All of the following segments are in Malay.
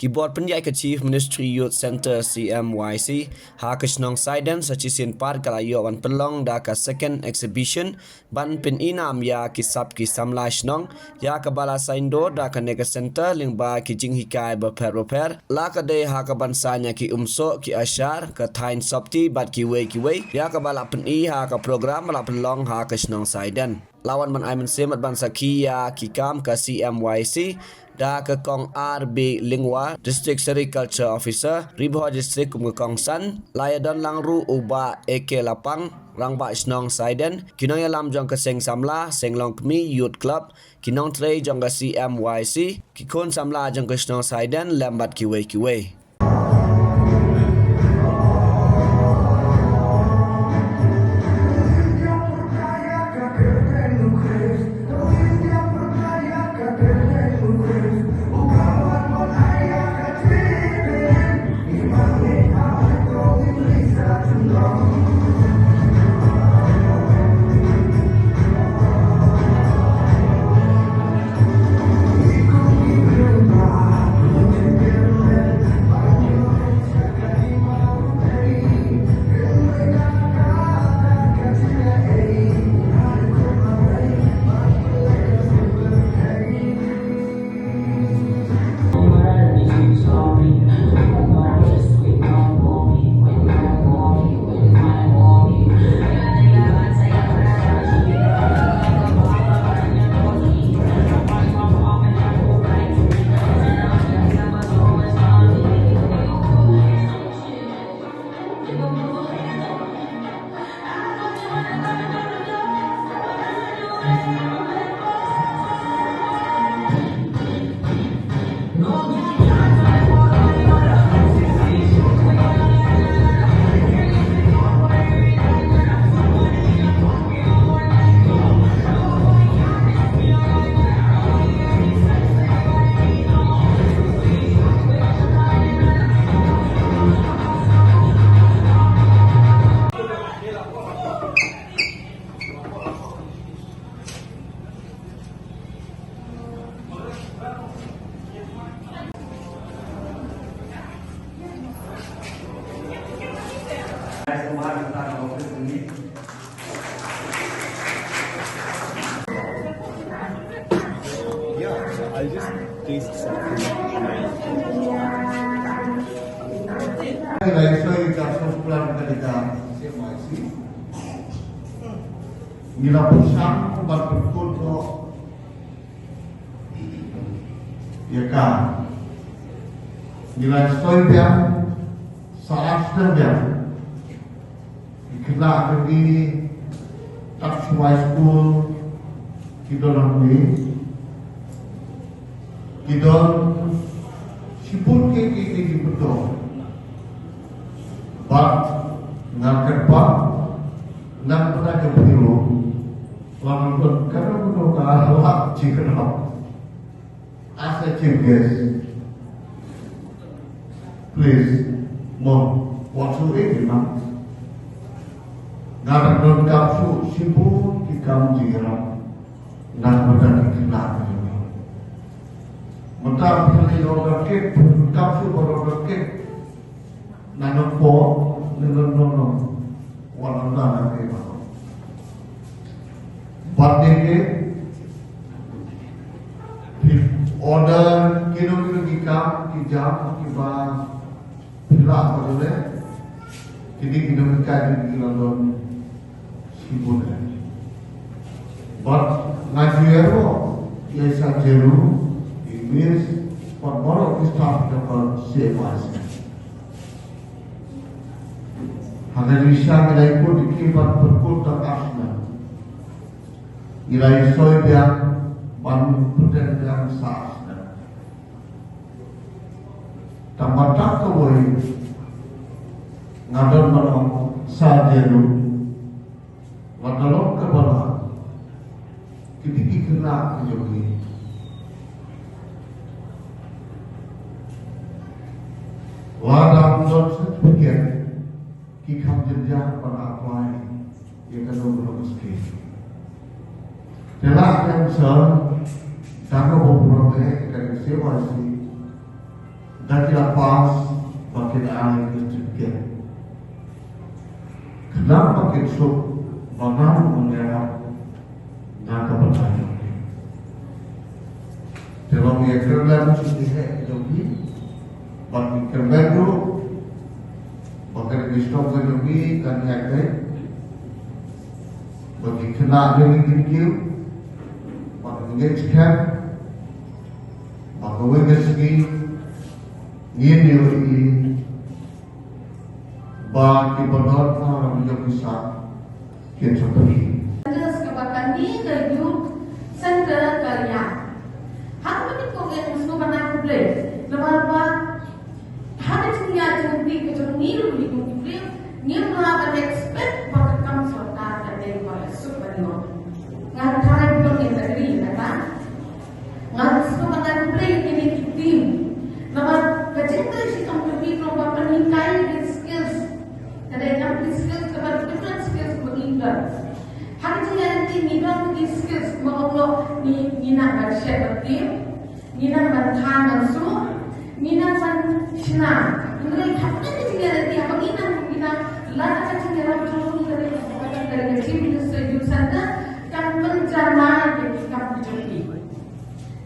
Keyboard penjai ke Chief Ministry Youth Center CMYC ha ke Snong Saiden sacisin par kalayo wan pelong da ka second exhibition ban pin inam ya kisap ki samla Snong ya ke bala saindo da ka nega center ling ba ki jing hikai berper la ka de ha ke bansanya ki umso ki asyar ke tain sopti bat ki we ya ke bala pin i ha ke program la pelong ha ke Snong Saiden lawan man aiman semat bangsa kia kikam ke CMYC da ke kong RB Lingwa District Sericulture Officer Riboh District Kumukong San Layadon Langru Uba AK Lapang Rangba Snong Saiden Kinong Yalam Jong ke Seng Samla Seng Long Kmi Youth Club Kinong Trey Jong ke CMYC Kikun Samla Jong ke Snong Saiden Lambat kiwe I just taste something. Nila pusang bat berkut ko ya kan nila stoy biang saat biang kita akan di tak semua school kita nanti kita sibuk ke betul bat ngangkat bat nang pernah ke Piro lalu karena betul kalah jika asa cengkes please mon waktu ini memang nggak don kapsu sibuk di kamu jiran nang pernah dikenal mentah pilih orang kek kapsu orang kek nang po nang walau tanah ke mana, batenge, order kilo kita kijam kiba pila boleh, jadi kita berkait dengan don sibuk. But ngajuero, yasa jeru, English, but more of this stuff about CMYC. Hanya bisa nilai pun dikibat berkut dan asna. Nilai soy biang ban puten yang saasna. Tambah tak kawai ngadon malam sajeru. Wadalok kebala kitiki kena kejogi. Wadam dot sepikir Kikam jenjang pada apply yang kedua belum sekali. Jelas yang besar, karena beberapa dari CMYC dan tidak pas makin air kecil. Kenapa makin sup mengaruh mengerap naga bertanya? Dalam ia kerana sedih lebih, bagi kerana itu, bagi bisnis lebih kan ada, bagi kena lebih tinggi, bagi mengejutkan, bagi mengejutkan. Ini bagi beberapa orang yang bisa kita beri. Kesempatan ini keju sendiri kerja. Hak ini kau yang semua nak beli. Lepas hak ini yang jadi keju niru beli. Niru melakukan expect pada kamu serta dari pada superior. Ngan cara belum yang tadi, kan? Ngan semua nak beli ini tim. Lepas kecinta si company lomba pernikahan skills. Ada yang skills kepada different skills berbeda. Hari ini nanti nina di skills mengolah ni nak bershare bertim, nina bertahan bersu, nina bersenang. Mereka apa ni nanti apa nina lada kecil orang dari kecil industri sana kan menjana di kampung jadi.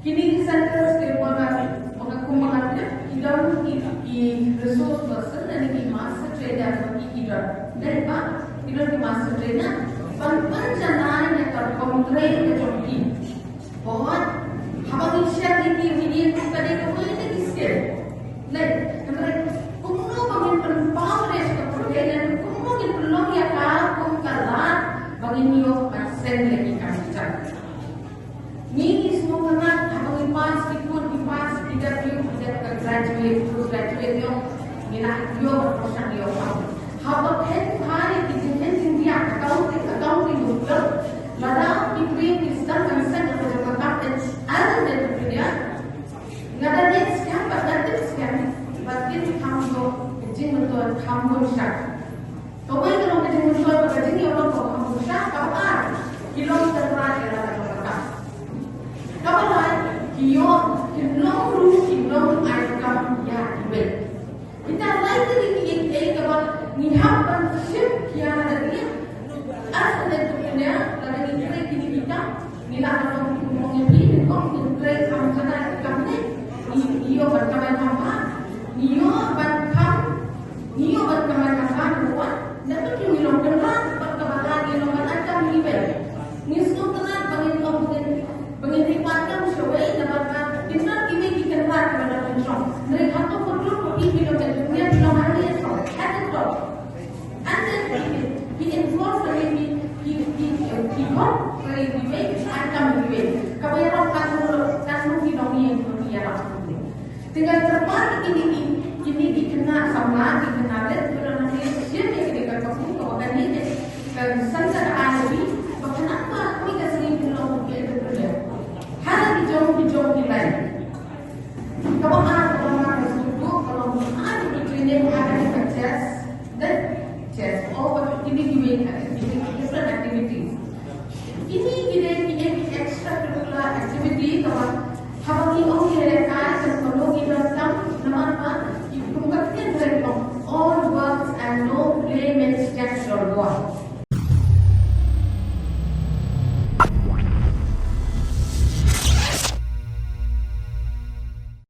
Kini di sana sekarang mengakumat dalam resource person dan master trader bagi dari apa? Di master trader penjanaan yang terkontrol kecuali bahwa habang share di video itu tadi kemudian di share. Lain, mereka umumnya bagi penpower kemudian dan umumnya belum ya kalau kalah bagi new persen lagi kami cakap. Ini semua nak habang pas tidak graduate, postgraduate yang minat yo berproses yo tahu. Habang hari di India accounting dokter, pada ibu sistem kamisan yang berjalan dan ada dari dunia, nggak ada next kan, nggak ada sekian, berarti kamu kecil betul kamu syak. Kau yang kalau kecil betul berkecil ni orang kau kamu syak, kau kilo terberat dalam mereka. Kau kilo outcome ya ibet. Kita lagi ini kalau nihapkan shift yang ada ni, asal dari dunia dari ini kita nila orang mungkin kau mungkin kamu sana kamu ni iyo berkawan apa, iyo berkawan apa buat, tapi kini orang kenal berkawan ni orang macam ni ibet. Ni semua kenal pengiriman sesuai dapat kita ini dikenal kepada penjual. Mereka tu perlu pergi ke dunia belum ada yang tahu. Ada tahu. And then he involved he got